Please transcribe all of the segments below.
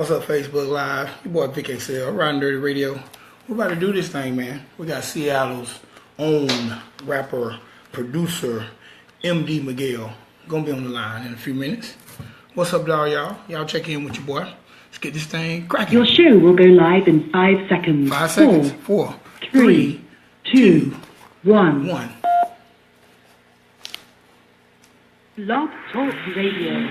What's up, Facebook Live? Your boy Vic XL, Ridin Durty Radio. We're about to do this thing, man. We got Seattle's own rapper, producer, B.D.Miguel. Gonna be on the line in a few minutes. What's up, y'all? Y'all check in with your boy. Let's get this thing cracking. Your show will go live in 5 seconds. 5 seconds. 4, 3, 2, 1. Blog Talk Radio.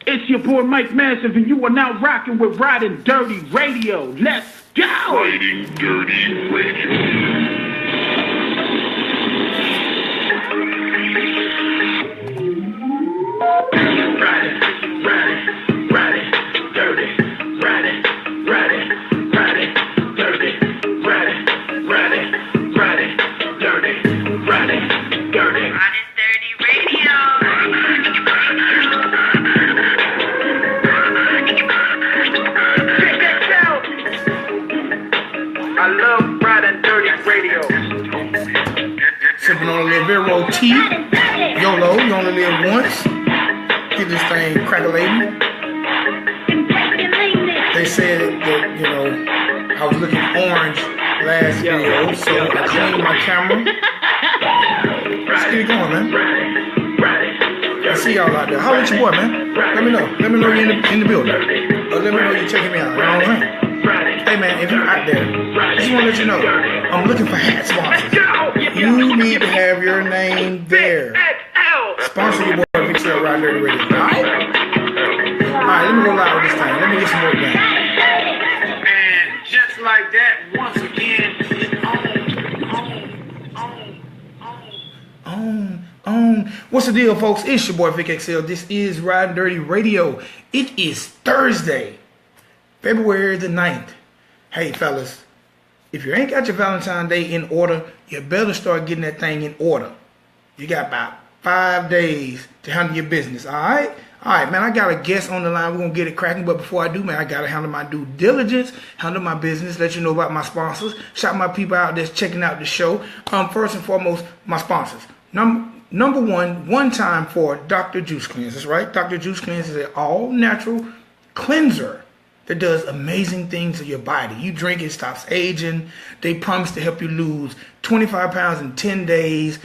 It's your boy Mike Massive, and you are now rocking with Ridin Durty Radio. Let's go! Ridin Durty Radio. I love Ridin Durty Radio. Sipping on a little Vero tea. YOLO, you only live once. Get this thing crack-a-lating. They said that, you know, I was looking orange last video, so I cleaned my camera. Let's get it going, man. I see y'all out there. Holla at your boy, man. Let me know. Let me know you're in the building. Or let me know you're checking me out. You know what I'm saying? Hey man, if you're out there, I just want to let you know, I'm looking for hat sponsors. You need to have your name there. Sponsor your boy Vic XL Ridin Durty Radio. Alright? Alright, let me go live with this thing. Let me get some work done. And just like that, once again, What's the deal, folks? It's your boy Vic XL. This is Ridin Durty Radio. It is Thursday, February the 9th. Hey, fellas, if you ain't got your Valentine's Day in order, you better start getting that thing in order. You got about 5 days to handle your business, all right? All right, man, I got a guest on the line. We're going to get it cracking. But before I do, man, I got to handle my due diligence, handle my business, let you know about my sponsors, shout my people out that's checking out the show. First and foremost, my sponsors. Number one time for Dr. Juice Cleanse. That's right. Dr. Juice Cleanse is an all-natural cleanser that does amazing things to your body. You drink it, stops aging. They promise to help you lose 25 pounds in 10 days.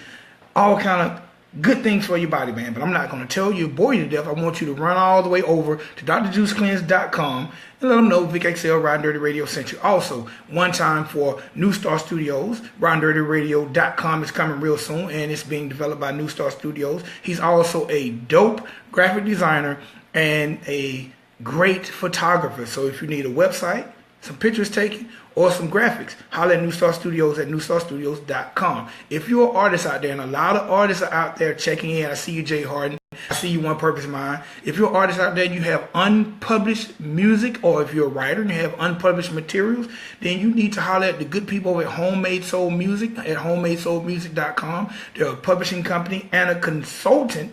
All kind of good things for your body, man. But I'm not going to tell you, bore you to death. I want you to run all the way over to drjuicecleanse.com and let them know Vic XL Ridin Durty Radio sent you. Also, one time for New Star Studios, RidinDurtyRadio.com is coming real soon, and it's being developed by New Star Studios. He's also a dope graphic designer and a great photographer. So if you need a website, some pictures taken, or some graphics, holler at New Star Studios at newstarstudios.com. If you're an artist out there, and a lot of artists are out there checking in, I see you, Jay Harden. I see you, One Purpose Mind. If you're an artist out there and you have unpublished music, or if you're a writer and you have unpublished materials, then you need to holler at the good people over at Homemade Soul Music at homemadesoulmusic.com. They're a publishing company and a consultant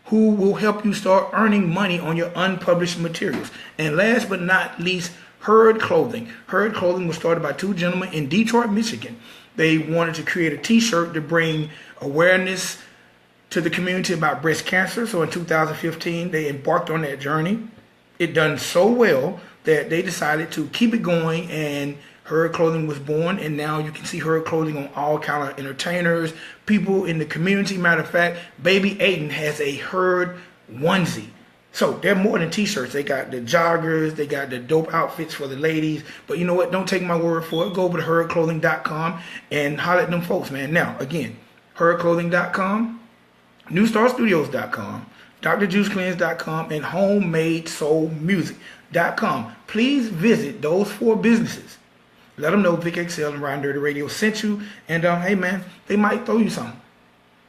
who will help you start earning money on your unpublished materials. And last but not least, Herd Clothing. Herd Clothing was started by two gentlemen in Detroit, Michigan. They wanted to create a t-shirt to bring awareness to the community about breast cancer. So in 2015, they embarked on that journey. It done so well that they decided to keep it going, and Herd Clothing was born, and now you can see Herd Clothing on all kind of entertainers, people in the community. Matter of fact, Baby Aiden has a Herd onesie. So they're more than t-shirts. They got the joggers, they got the dope outfits for the ladies. But you know what? Don't take my word for it. Go over to herdclothing.com and holler at them folks, man. Now, again, herdclothing.com, newstarstudios.com, drjuicecleanse.com, and homemadesoulmusic.com. Please visit those 4 businesses. Let them know Vic XL and Ridin Durty Radio sent you. And hey, man, they might throw you something.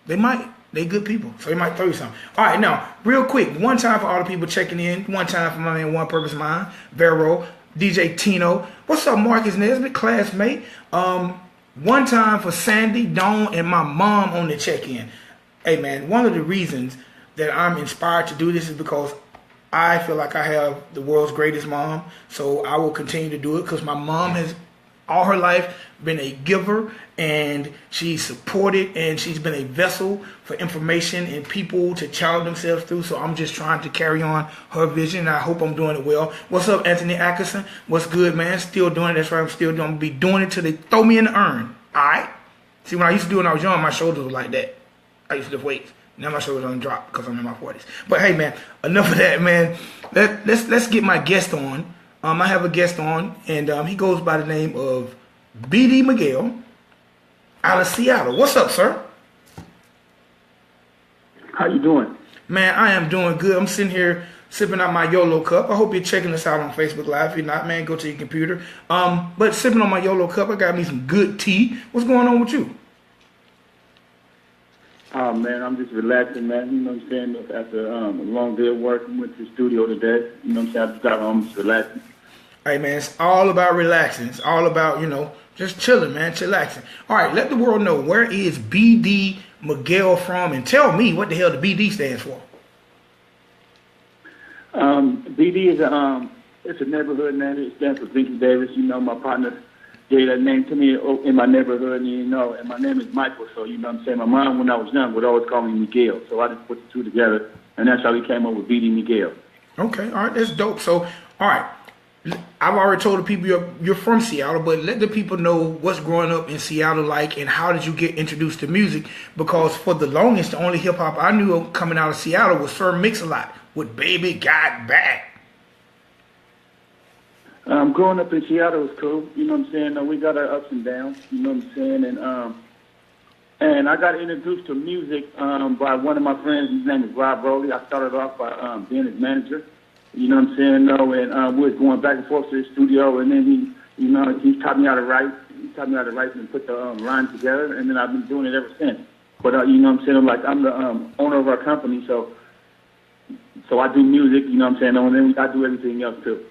They might. They good people, so they might throw you something. All right, now, real quick, one time for all the people checking in, one time for my man One Purpose Mind, Vero, DJ Tino. What's up, Marcus Nesbitt, classmate? One time for Sandy, Dawn, and my mom on the check-in. Hey, man, one of the reasons that I'm inspired to do this is because I feel like I have the world's greatest mom, so I will continue to do it because my mom has all her life been a giver, and she's supported, and she's been a vessel for information and people to challenge themselves through. So I'm just trying to carry on her vision. I hope I'm doing it well. What's up, Anthony Atkinson? What's good, man? Still doing it. That's right. I'm still doing. I'm gonna be doing it till they throw me in the urn. All right. See, when I used to do it when I was young, my shoulders were like that. I used to lift weights. Now my shoulders don't drop because I'm in my 40s. But hey, man, enough of that, man. Let's get my guest on. I have a guest on, and he goes by the name of B.D.Miguel out of Seattle. What's up, sir? How you doing? Man, I am doing good. I'm sitting here sipping out my YOLO cup. I hope you're checking us out on Facebook Live. If you're not, man, go to your computer. But sipping on my YOLO cup, I got me some good tea. What's going on with you? Oh, man, I'm just relaxing, man. You know what I'm saying? After a long day of work, I went to the studio today. You know what I'm saying? I just got home, just relaxing. Hey, man, it's all about relaxing. It's all about, just chilling, man, chillaxing. All right, let the world know, where is B.D.Miguel from? And tell me what the hell the B.D. stands for. BD is it's a neighborhood name. It stands for Vincent Davis. You know, my partner gave that name to me in my neighborhood, and my name is Michael. So, you know what I'm saying? My mom, when I was young, would always call me Miguel. So I just put the two together, and that's how we came up with B.D.Miguel. Okay, all right, that's dope. So, all right, I've already told the people you're from Seattle, but let the people know what's growing up in Seattle like, and how did you get introduced to music? Because for the longest, the only hip hop I knew coming out of Seattle was Sir Mix-a-Lot with Baby Got Back. Growing up in Seattle was cool. You know what I'm saying? We got our ups and downs. You know what I'm saying? And I got introduced to music by one of my friends. His name is Rob Rowley. I started off by being his manager. You know what I'm saying? And we was going back and forth to the studio, and then he taught me how to write. He taught me how to write and put the lines together, and then I've been doing it ever since. But you know what I'm saying? Like, I'm the owner of our company, so I do music. You know what I'm saying? And then I do everything else too.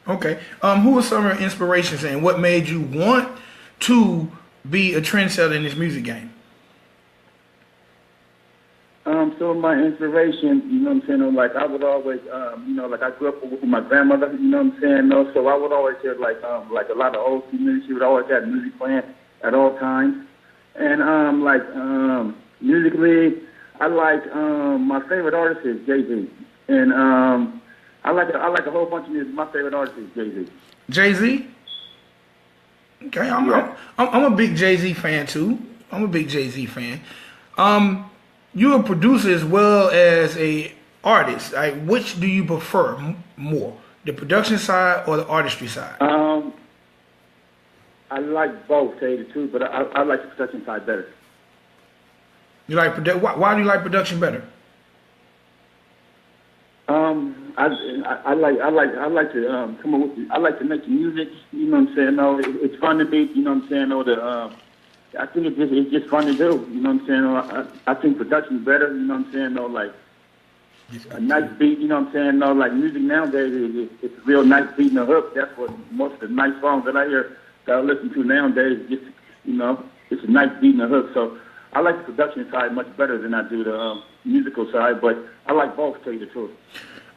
Okay. Who were some of your inspirations, and what made you want to be a trendsetter in this music game? So my inspiration, you know what I'm saying, like I would always, like I grew up with my grandmother, you know what I'm saying, so I would always hear like a lot of old music. She would always have music playing at all times. And musically, I like my favorite artist is Jay-Z. And I like a whole bunch of music. My favorite artist is Jay-Z. Jay-Z? Okay, I'm a big Jay-Z fan too. I'm a big Jay-Z fan. You're a producer as well as a artist. Like, which do you prefer more, the production side or the artistry side? I like both, to tell you the truth, but I like the production side better. You like why do you like production better? I like to come up with. I like to make the music. You know what I'm saying? No, it's fun to be. You know what I'm saying? No, I think it's just fun to do. You know what I'm saying? No, I think production's better. You know what I'm saying? No, like a nice beat. You know what I'm saying? No, like music nowadays, it's a real nice beat and a hook. That's what most of the nice songs that I hear that I listen to nowadays. Just it's a nice beat and a hook. So I like the production side much better than I do the musical side. But I like both, to tell you the truth.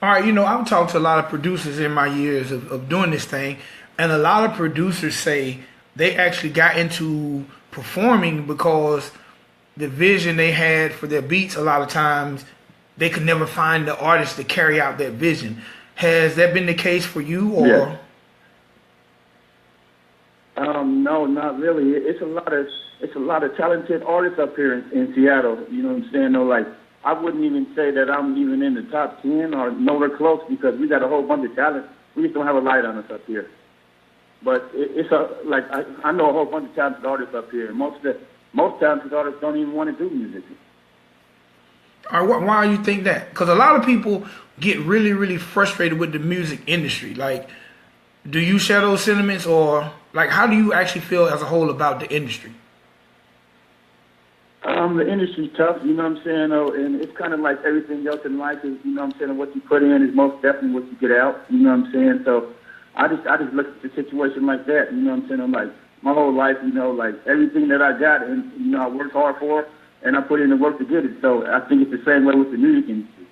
All right, I've talked to a lot of producers in my years of doing this thing, and a lot of producers say they actually got into performing because the vision they had for their beats, a lot of times they could never find the artist to carry out that vision. Has that been the case for you, or? Yeah. No, not really. It's a lot of talented artists up here in Seattle. You know what I'm saying? No, like I wouldn't even say that I'm even in the top 10 or nowhere close, because we got a whole bunch of talent. We just don't have a light on us up here. But I know a whole bunch of talented artists up here. Most talented artists don't even want to do music. All right, why do you think that? Because a lot of people get really, really frustrated with the music industry. Like, do you share those sentiments, or like how do you actually feel as a whole about the industry? The industry's tough, you know what I'm saying? And it's kind of like everything else in life is, you know what I'm saying, what you put in is most definitely what you get out, you know what I'm saying? So I just look at the situation like that, you know what I'm saying? I'm like, my whole life, like everything that I got, and, I worked hard for, and I put in the work to get it. So I think it's the same way with the music industry.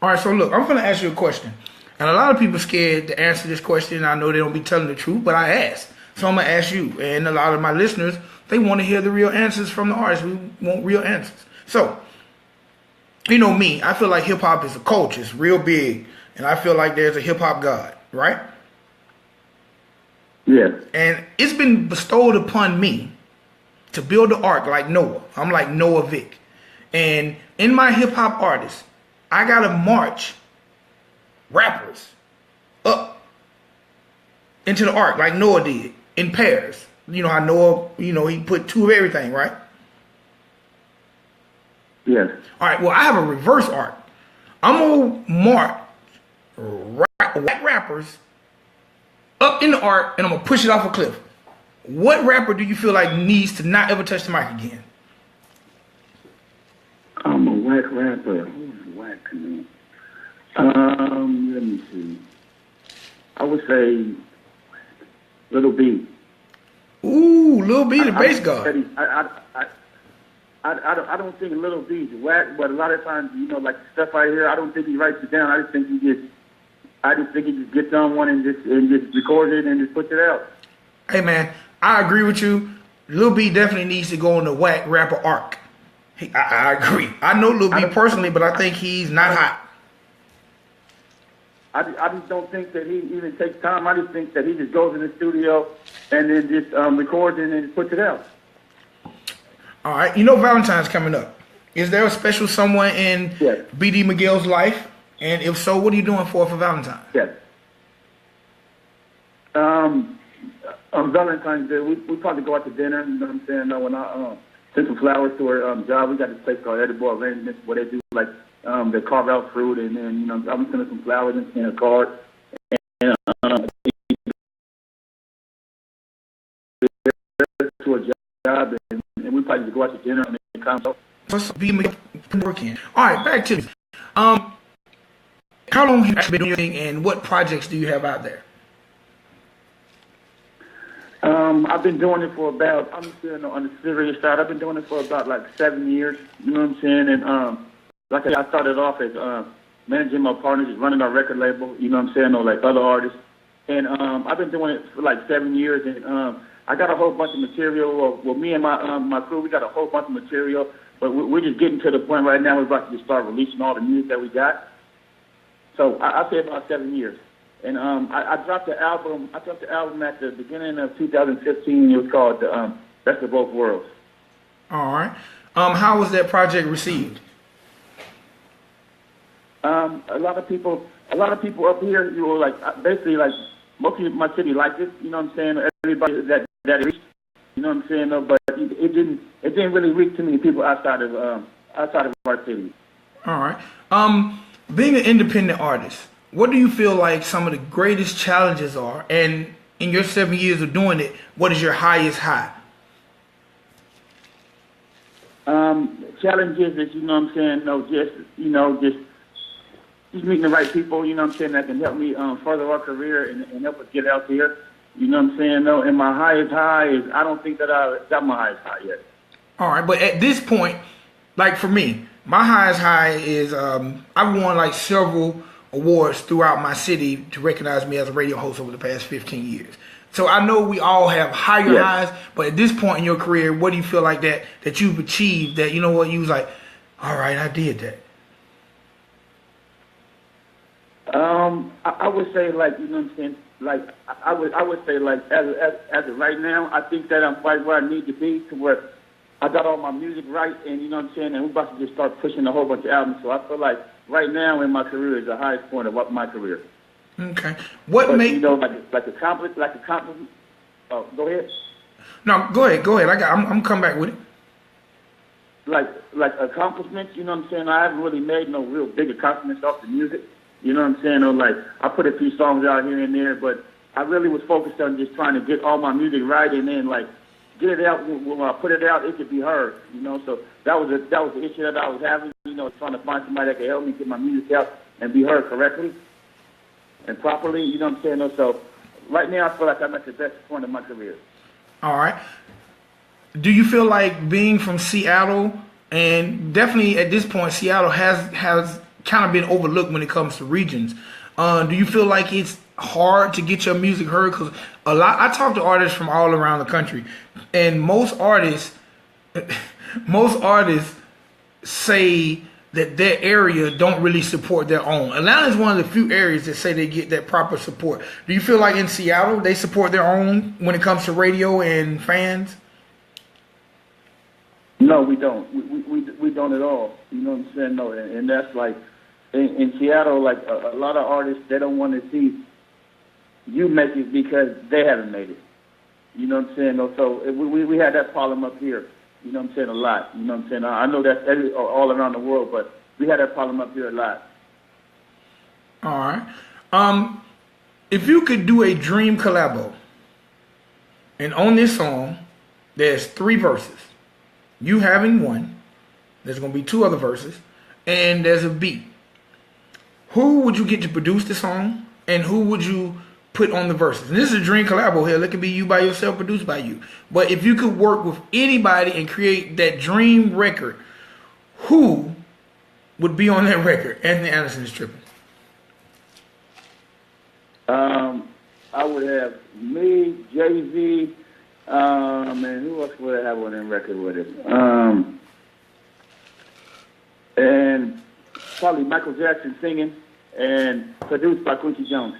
All right, so look, I'm going to ask you a question. And a lot of people are scared to answer this question. I know they don't be telling the truth, but I asked. So I'm gonna ask you, and a lot of my listeners, they want to hear the real answers from the artists. We want real answers. So, you know me, I feel like hip hop is a culture. It's real big, and I feel like there's a hip hop god, right? Yeah. And it's been bestowed upon me to build the ark like Noah. I'm like Noah Vic. And in my hip hop artists, I gotta march rappers up into the ark like Noah did in pairs. You know how Noah, he put two of everything, right? Yes. All right, well, I have a reverse arc. I'm gonna march white rappers up in the arc, and I'm gonna push it off a cliff. What rapper do you feel like needs to not ever touch the mic again? I'm a whack rapper. Who's whack to me? Let me see. I would say Little B. Ooh, Lil B, the bass guard. I don't think Little B's whack, but a lot of times, like the stuff I hear, I don't think he writes it down. I just think he just gets on one and just records it and just puts it out. Hey man, I agree with you. Lil B definitely needs to go on the whack rapper arc. I agree. I know Lil B personally, but I think he's not hot. I just don't think that he even takes time. I just think that he just goes in the studio and then just records it and puts it out. All right, Valentine's coming up. Is there a special someone in B.D.Miguel's life? And if so, what are you doing for Valentine's? Yes. On Valentine's Day, we probably go out to dinner. You know what I'm saying? When I send some flowers to her job, we got this place called Edible Arrangements where they do like they carve out fruit, and then I'm sending some flowers in a card. And to a job, and we probably just go out to dinner and then come. What's B.D.Miguel working? All right, back to this. How long have you actually been doing your thing, and what projects do you have out there? I've been doing it for about, I'm still on the serious side, I've been doing it for about like 7 years, you know what I'm saying? And like I started off as managing my partners, just running our record label, you know what I'm saying, or like other artists. And I've been doing it for like 7 years, and I got a whole bunch of material. Well, me and my crew, we got a whole bunch of material, but we're just getting to the point right now we're about to just start releasing all the music that we got. So I'd say about 7 years. And I dropped the album. I dropped the album at the beginning of 2015. It was called Best of Both Worlds. All right. How was that project received? A lot of people up here, basically like most of my city liked it. You know what I'm saying? Everybody that it reached. You know what I'm saying? But it didn't really reach too many people outside of our city. All right. Being an independent artist, what do you feel like some of the greatest challenges are? And in your 7 years of doing it, what is your highest high? Challenges is, just meeting the right people, you know what I'm saying, that can help me further our career and help us get out there. You know what I'm saying? No, and my highest high is, I don't think that I've got my highest high yet. All right, but at this point, like for me, my highest high is I've won like several awards throughout my city to recognize me as a radio host over the past 15 years. So I know we all have higher highs, but at this point in your career, what do you feel like that you've achieved that, you know what, you was like, all right, I did that? I would say, like, you know what I'm saying, like, I would say, like, as of right now, I think that I'm right where I need to be, to where I got all my music right, and you know what I'm saying, and we're about to just start pushing a whole bunch of albums. So I feel like right now in my career is the highest point of my career. Okay. Like accomplishment. Oh, go ahead. No, go ahead. I'm coming back with it. Like accomplishments, you know what I'm saying? I haven't really made no real big accomplishments off the music. You know what I'm saying? Or like I put a few songs out here and there, but I really was focused on just trying to get all my music right, and then like get it out. When I put it out, it could be heard. You know, so that was the issue that I was having. You know, trying to find somebody that could help me get my music out and be heard correctly and properly. You know what I'm saying? So right now, I feel like I'm at the best point of my career. All right. Do you feel like being from Seattle, and definitely at this point, Seattle has kind of been overlooked when it comes to regions? Do you feel like it's hard to get your music heard? Because I talk to artists from all around the country, and most artists say that their area don't really support their own. Atlanta is one of the few areas that say they get that proper support. Do you feel like in Seattle they support their own when it comes to radio and fans? No, we don't. We don't at all. You know what I'm saying? No, and that's like in Seattle, like a lot of artists, they don't want to see you make it because they haven't made it. You know what I'm saying? No, so we had that problem up here. You know what I'm saying? A lot. You know what I'm saying? I know that's all around the world, but we had that problem up here a lot. All right. If you could do a dream collabo, and on this song, there's 3 verses. You having one, there's going to be 2 other verses, and there's a beat. Who would you get to produce the song, and who would you put on the verses? And this is a dream collabo here. It could be you by yourself, produced by you. But if you could work with anybody and create that dream record, who would be on that record? Anthony Anderson is tripping. I would have me, Jay-Z, and who else would I have on that record with it? And probably Michael Jackson singing and produced by Quincy Jones.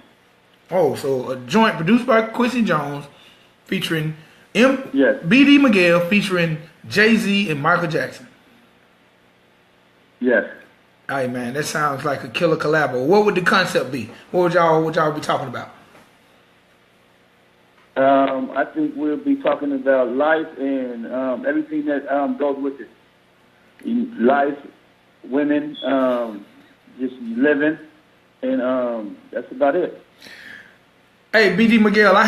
Oh, so a joint produced by Quincy Jones featuring Yes. B.D.Miguel featuring Jay-Z and Michael Jackson. Yes. All right, man, that sounds like a killer collabo. What would the concept be? What would y'all be talking about? I think we'll be talking about life and everything that goes with it. Life, women, just living, and that's about it. Hey, B.D.Miguel, my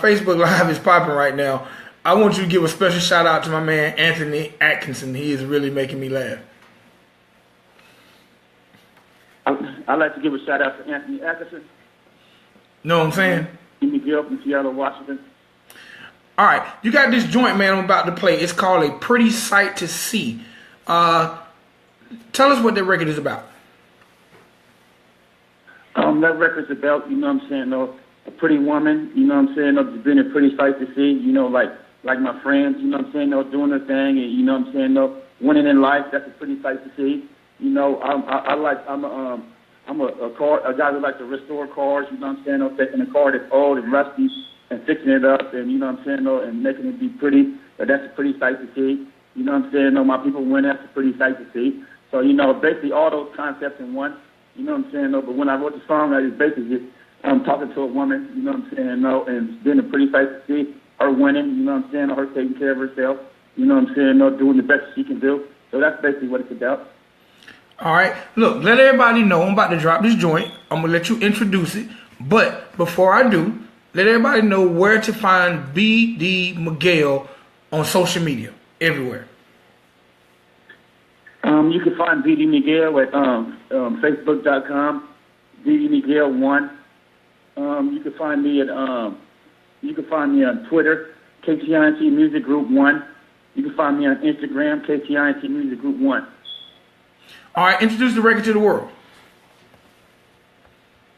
Facebook Live is popping right now. I want you to give a special shout out to my man Anthony Atkinson. He is really making me laugh. I'd like to give a shout out to Anthony Atkinson. Know what I'm saying? B.D.Miguel from Seattle, Washington. All right, you got this joint, man, I'm about to play. It's called A Pretty Sight to See. Tell us what that record is about. That record's about, you know what I'm saying, a pretty woman, you know what I'm saying, just being a pretty sight to see, you know, like my friends, you know what I'm saying, doing their thing, and you know what I'm saying, winning in life, that's a pretty sight to see. You know, I'm a guy who likes to restore cars, you know what I'm saying, taking a car that's old and rusty and fixing it up, and you know what I'm saying, and making it be pretty. That's a pretty sight to see. You know what I'm saying, my people win, that's a pretty sight to see. So, you know, basically all those concepts in one. You know what I'm saying? But when I wrote the song, I was basically just talking to a woman, you know what I'm saying? And being a pretty sight to see, her winning, you know what I'm saying? Her taking care of herself, you know what I'm saying? Doing the best she can do. So that's basically what it's about. All right. Look, let everybody know I'm about to drop this joint. I'm going to let you introduce it. But before I do, let everybody know where to find B.D.Miguel on social media, everywhere. You can find B.D.Miguel at Facebook.com, B.D.Miguel1. You can find me on Twitter, KTINT Music Group 1. You can find me on Instagram, KTINT Music Group 1. All right, introduce the record to the world.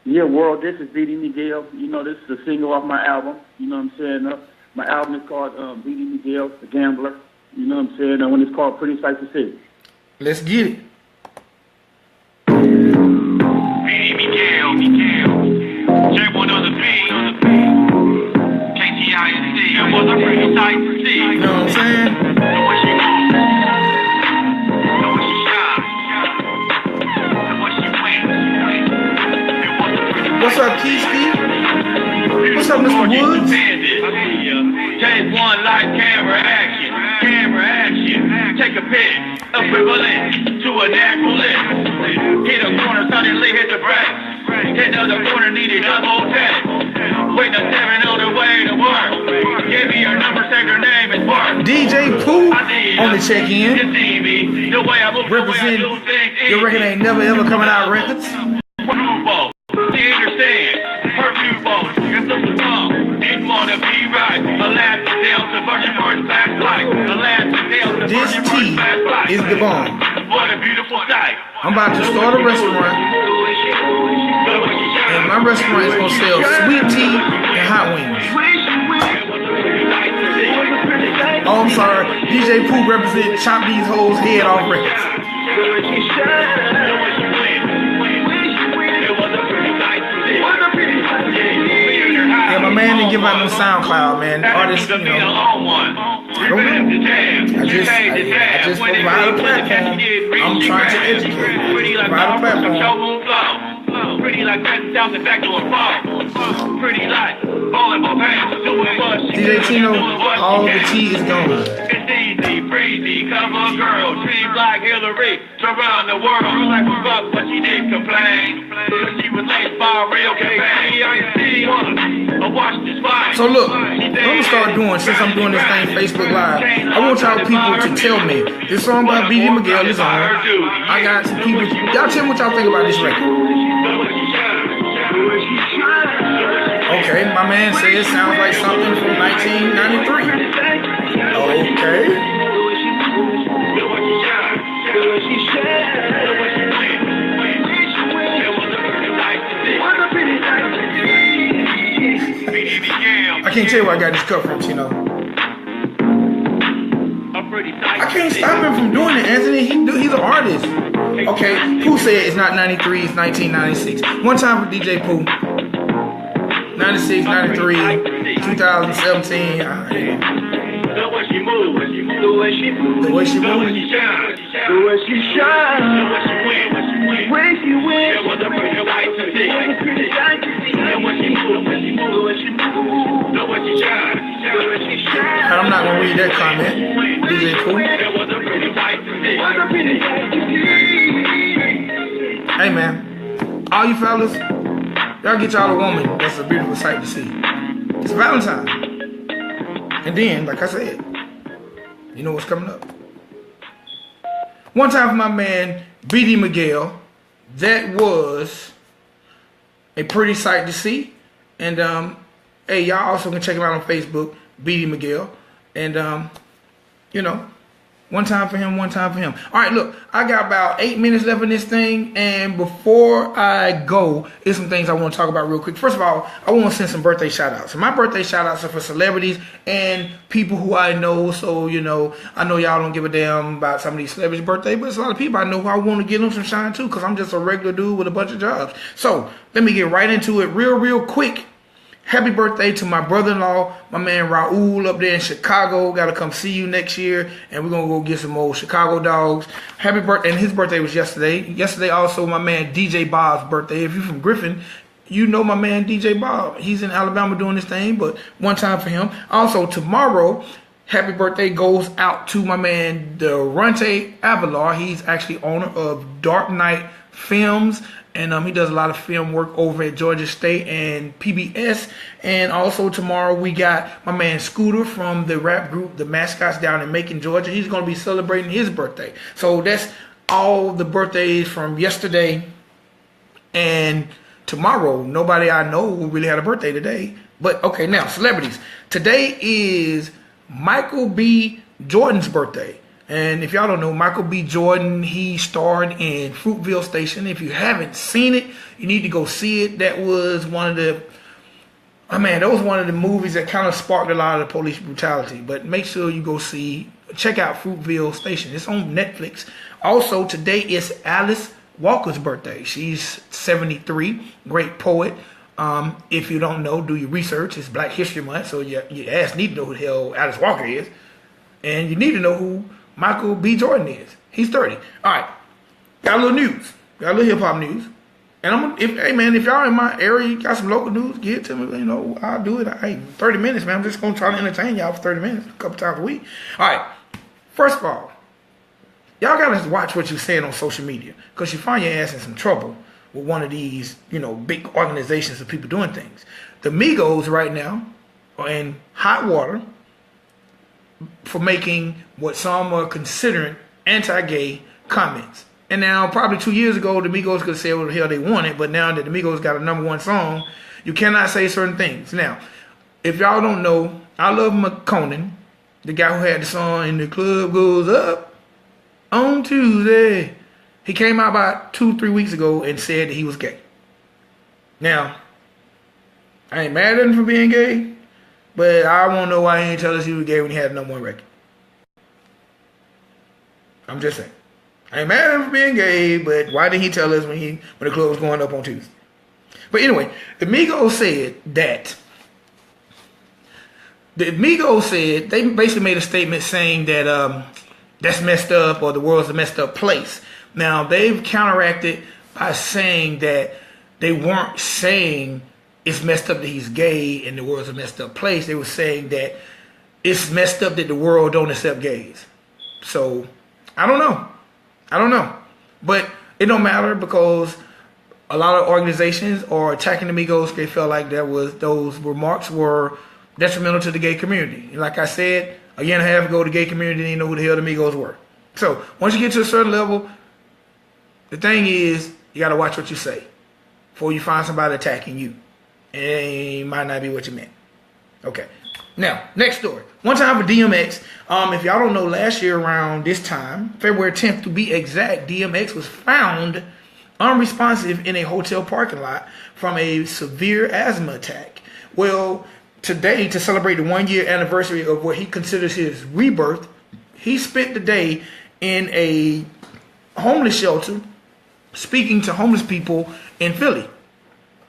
Yeah, world, this is B.D.Miguel. You know, this is a single off my album. You know what I'm saying? My album is called B.D.Miguel, The Gambler. You know what I'm saying? When it's called Pretty Sight to See. Let's get it. B.D.Miguel, J1 on the beat, KTINC, it was a pretty sight to see. You know what I'm saying? Know what she moves, know what she shines, know what she wins. It was a pretty What's up, Keisky? What's up, Mr. Woods? J1 live camera action, take a pic, equivalent to a necklace. Hit a corner, suddenly hit the brakes. Hit another corner, needed double tap. Waiting a 7 on the way to work. Give me your number, say your name, it's work. DJ Pooh on the check-in. The way I move, Represent your record ain't never ever coming out records. She understand her viewpoint. It's the song. Didn't wanna be right. Elastic Dale to virgin first class flight. Elastic Dale to This virgin T first class flight. is the bomb. What a beautiful sight. I'm about to start a restaurant, and my restaurant is gonna sell sweet tea and hot wings. Oh, I'm sorry. DJ Pooh represent Chop These Hoes Head Off Records. Yeah, my man didn't give out no SoundCloud, man. Artists, you know. I just provide a platform. I'm trying to educate. Provide a platform. Pretty like out the back door fall. Pretty like volleyball pants. DJ Tino, all the tea is gone. It's easy, breezy, cover girl, dream like Hillary, around the world. Like fuck, but she didn't complain. She was late by a real campaign. So look, I'm gonna start doing, since I'm doing this thing Facebook Live, I want y'all people to tell me this song by B.D.Miguel is on. I got some people. Y'all tell me what y'all think about this record. Okay, my man says it sounds like something from 1993. Okay. I can't tell you where I got this cut from, Tino. I can't stop him from doing it, Anthony. He's an artist. Okay, Pooh said it's not 93, it's 1996. One time for DJ Pooh. 96, 93, 2017. The way she moves, the way she moves, the way she shines, the way she shines, the way she wins, it was a pretty light to see, the way she moves, the way she moves, the way she shines, the way she shines. I'm not gonna read that comment, DJ Pooh. It was a pretty light to see. Hey man, all you fellas, y'all get y'all a woman that's a beautiful sight to see. It's Valentine. And then, like I said, you know what's coming up. One time for my man, B.D.Miguel, that was a pretty sight to see. And, hey, y'all also can check him out on Facebook, B.D.Miguel. And, you know, one time for him, one time for him. All right, look, I got about 8 minutes left in this thing. And before I go, there's some things I want to talk about real quick. First of all, I want to send some birthday shout outs. And my birthday shout outs are for celebrities and people who I know. So, you know, I know y'all don't give a damn about some of these celebrities' birthday, but there's a lot of people I know who I want to give them some shine too, because I'm just a regular dude with a bunch of jobs. So let me get right into it real quick. Happy birthday to my brother-in-law, my man Raul up there in Chicago. Got to come see you next year, and we're going to go get some old Chicago dogs. Happy birthday, and his birthday was yesterday. Yesterday also my man DJ Bob's birthday. If you're from Griffin, you know my man DJ Bob. He's in Alabama doing this thing, but one time for him. Also tomorrow, happy birthday goes out to my man Durante Avalar. He's actually owner of Dark Knight Films. And he does a lot of film work over at Georgia State and PBS. And also tomorrow we got my man Scooter from the rap group The Mascots down in Macon, Georgia. He's going to be celebrating his birthday. So that's all the birthdays from yesterday and tomorrow. Nobody I know really had a birthday today. But okay, now celebrities. Today is Michael B. Jordan's birthday. And if y'all don't know, Michael B. Jordan, he starred in Fruitville Station. If you haven't seen it, you need to go see it. That was one of the, that was one of the movies that kind of sparked a lot of the police brutality. But make sure you go check out Fruitville Station. It's on Netflix. Also, today is Alice Walker's birthday. She's 73, great poet. If you don't know, do your research. It's Black History Month, so your ass need to know who the hell Alice Walker is. And you need to know who Michael B. Jordan is. He's 30. All right. Got a little news. Got a little hip hop news. And if y'all in my area, got some local news, give it to me. You know, I'll do it. Hey, 30 minutes, man. I'm just going to try to entertain y'all for 30 minutes, a couple times a week. All right. First of all, y'all got to watch what you're saying on social media, because you find your ass in some trouble with one of these, you know, big organizations of people doing things. The Migos right now are in hot water for making what some are considering anti-gay comments. And now, probably 2 years ago, the Migos could say what the hell they wanted, but now that the Migos got a #1 song, you cannot say certain things. Now, if y'all don't know, I Love McConan, the guy who had the song "And the Club Goes Up" on Tuesday, he came out about 2-3 weeks ago and said that he was gay. Now, I ain't mad at him for being gay, but I won't know why he ain't tell us he was gay when he had no one record. I'm just saying. I ain't mad at him for being gay, but why didn't he tell us when the club was going up on Tuesday? But anyway, the Migos said that. The Migos said, they basically made a statement saying that that's messed up, or the world's a messed up place. Now, they've counteracted by saying that they weren't saying it's messed up that he's gay and the world's a messed up place. They were saying that it's messed up that the world don't accept gays. So, I don't know. But it don't matter, because a lot of organizations are attacking the Migos. They felt like those remarks were detrimental to the gay community. And like I said, a year and a half ago, the gay community didn't know who the hell the Migos were. So once you get to a certain level, the thing is, you got to watch what you say before you find somebody attacking you. It might not be what you meant. Okay. Now, next story. One time for DMX. If y'all don't know, last year around this time, February 10th to be exact, DMX was found unresponsive in a hotel parking lot from a severe asthma attack. Well, today, to celebrate the 1 year anniversary of what he considers his rebirth, he spent the day in a homeless shelter speaking to homeless people in Philly.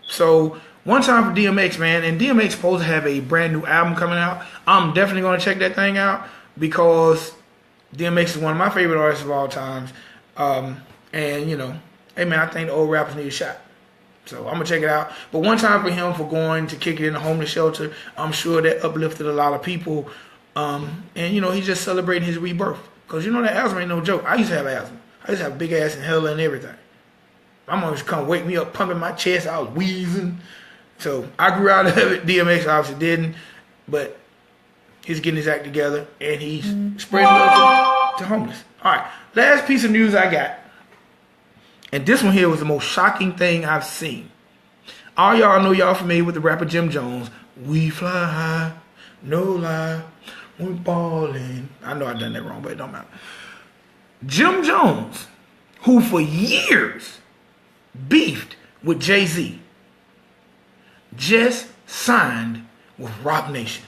So, one time for DMX, man, and DMX supposed to have a brand new album coming out. I'm definitely going to check that thing out, because DMX is one of my favorite artists of all times. And, you know, hey, man, I think the old rappers need a shot. So I'm going to check it out. But one time for him for going to kick it in a homeless shelter, I'm sure that uplifted a lot of people. And, you know, he's just celebrating his rebirth. Because, you know, that asthma ain't no joke. I used to have asthma. I used to have a big ass inhaler and everything. My mom used to come wake me up, pumping my chest. I was wheezing. So I grew out of it. DMX obviously didn't. But he's getting his act together. And he's spreading love to homeless. All right. Last piece of news I got. And this one here was the most shocking thing I've seen. All y'all know, y'all familiar with the rapper Jim Jones. We fly high, no lie, we ballin'. I know I done that wrong, but it don't matter. Jim Jones, who for years beefed with Jay-Z, just signed with Roc Nation.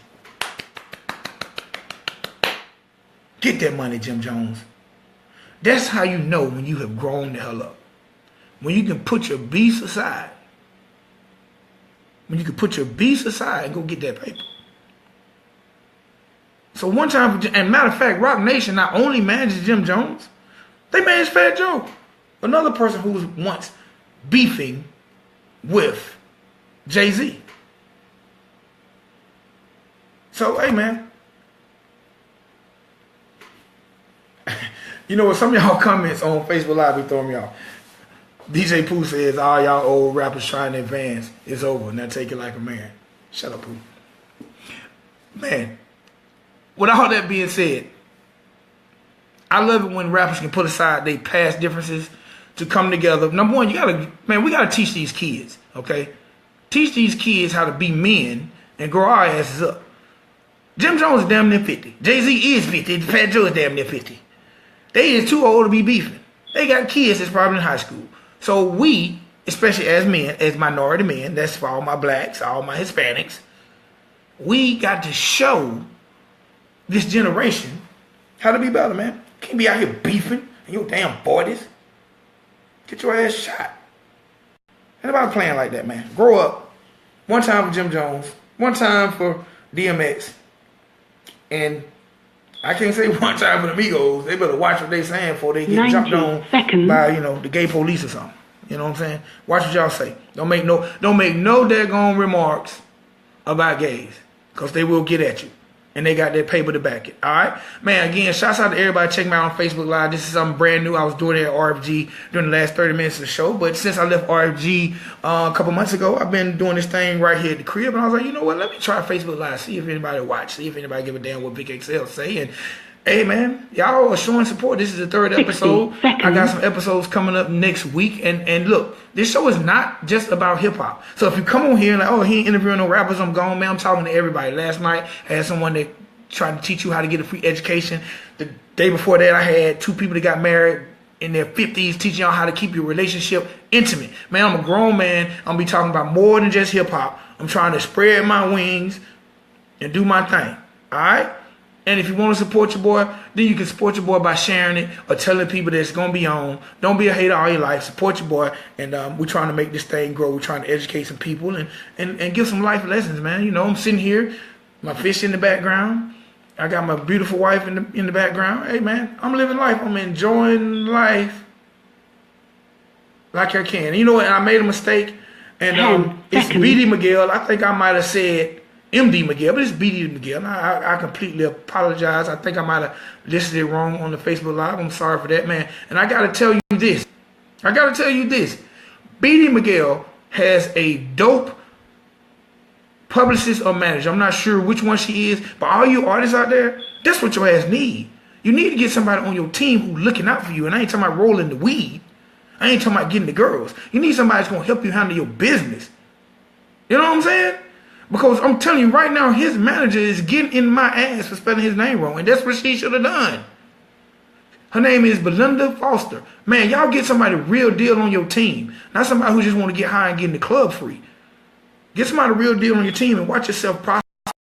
Get that money, Jim Jones. That's how you know when you have grown the hell up. When you can put your beefs aside. When you can put your beefs aside and go get that paper. So one time, and matter of fact, Roc Nation not only manages Jim Jones, they manage Fat Joe, another person who was once beefing with Jay-Z. So, hey, man. You know what? Some of y'all comments on Facebook Live be throwing me off. DJ Pooh says, all y'all old rappers trying to advance. It's over. Now take it like a man. Shut up, Pooh. Man, with all that being said, I love it when rappers can put aside their past differences to come together. Number one, we gotta teach these kids, okay? Teach these kids how to be men and grow our asses up. Jim Jones is damn near 50. Jay-Z is 50. Fat Joe is damn near 50. They is too old to be beefing. They got kids that's probably in high school. So we, especially as men, as minority men, that's for all my blacks, all my Hispanics, we got to show this generation how to be better, man. You can't be out here beefing and your damn 40s. Get your ass shot. Ain't nobody playing like that, man. Grow up. One time for Jim Jones. One time for DMX. And I can't say one time for the Migos. They better watch what they saying before they get jumped on by, you know, the gay police or something. You know what I'm saying? Watch what y'all say. Don't make no daggone remarks about gays, because they will get at you. And they got their paper to back it. All right? Man, again, shouts out to everybody checking me out on Facebook Live. This is something brand new. I was doing it at RFG during the last 30 minutes of the show. But since I left RFG a couple months ago, I've been doing this thing right here at the crib. And I was like, you know what? Let me try Facebook Live. See if anybody watch. See if anybody give a damn what Big XL say. And hey, man, y'all are showing support. This is the third episode. I got some episodes coming up next week. And look, this show is not just about hip-hop. So if you come on here and like, oh, he ain't interviewing no rappers, I'm gone, man. I'm talking to everybody. Last night, I had someone that tried to teach you how to get a free education. The day before that, I had two people that got married in their 50s, teaching y'all how to keep your relationship intimate. Man, I'm a grown man. I'm gonna be talking about more than just hip hop. I'm trying to spread my wings and do my thing. All right? And if you want to support your boy, then you can support your boy by sharing it or telling people that it's going to be on. Don't be a hater all your life. Support your boy. And we're trying to make this thing grow. We're trying to educate some people and give some life lessons, man. You know, I'm sitting here, my fish in the background. I got my beautiful wife in the background. Hey, man, I'm living life. I'm enjoying life like I can. And you know what? I made a mistake. And it's B.D.Miguel. I think I might have said M.D.Miguel, but it's B.D.Miguel. I completely apologize. I think I might have listed it wrong on the Facebook Live. I'm sorry for that, man. And I got to tell you this. B.D.Miguel has a dope publicist or manager. I'm not sure which one she is, but all you artists out there, that's what your ass need. You need to get somebody on your team who's looking out for you. And I ain't talking about rolling the weed. I ain't talking about getting the girls. You need somebody that's going to help you handle your business. You know what I'm saying? Because I'm telling you right now, his manager is getting in my ass for spelling his name wrong. And that's what she should have done. Her name is Belinda Foster. Man, y'all get somebody real deal on your team. Not somebody who just want to get high and get in the club free. Get somebody real deal on your team and watch yourself prosper.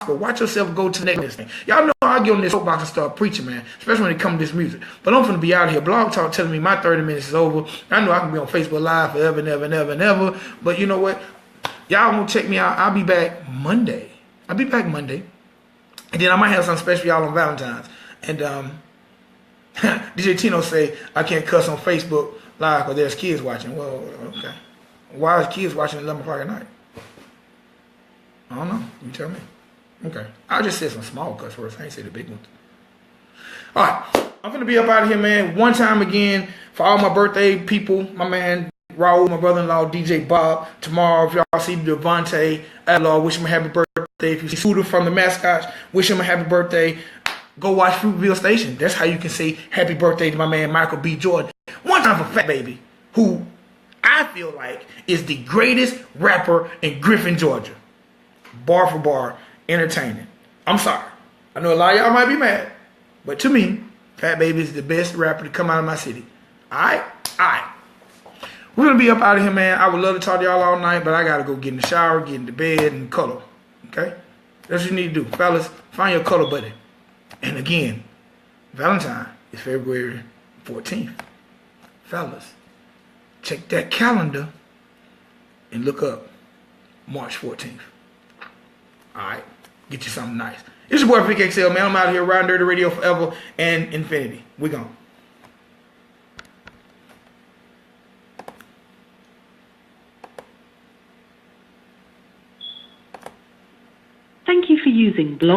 Watch yourself go to the next thing. Y'all know I get on this soapbox and start preaching, man. Especially when it comes to this music. But I'm finna be out here. Blog Talk telling me my 30 minutes is over. I know I can be on Facebook Live forever and ever and ever and ever. But you know what? Y'all gonna check me out. I'll be back Monday. And then I might have something special for y'all on Valentine's. And DJ Tino say I can't cuss on Facebook Live because there's kids watching. Well, okay. Why is kids watching at 11 o'clock at night? I don't know. You tell me. Okay. I just said some small cuss words. I ain't say the big ones. All right. I'm gonna be up out of here, man. One time again for all my birthday people. My man Raul, my brother-in-law, DJ Bob. Tomorrow, if y'all see Devontae Adlaw, wish him a happy birthday. If you see Scooter from the Mascots, wish him a happy birthday. Go watch Fruitville Station. That's how you can say happy birthday to my man Michael B. Jordan. One time for Fat Baby, who I feel like is the greatest rapper in Griffin, Georgia. Bar for bar, entertaining. I'm sorry. I know a lot of y'all might be mad, but to me, Fat Baby is the best rapper to come out of my city. All right? All right. We're going to be up out of here, man. I would love to talk to y'all all night, but I got to go get in the shower, get into bed, and cuddle. Okay? That's what you need to do. Fellas, find your cuddle buddy. And again, Valentine is February 14th. Fellas, check that calendar and look up March 14th. All right? Get you something nice. It's your boy Vic XL, man. I'm out here riding Dirty Radio forever and infinity. We gone. Thank you for using Blog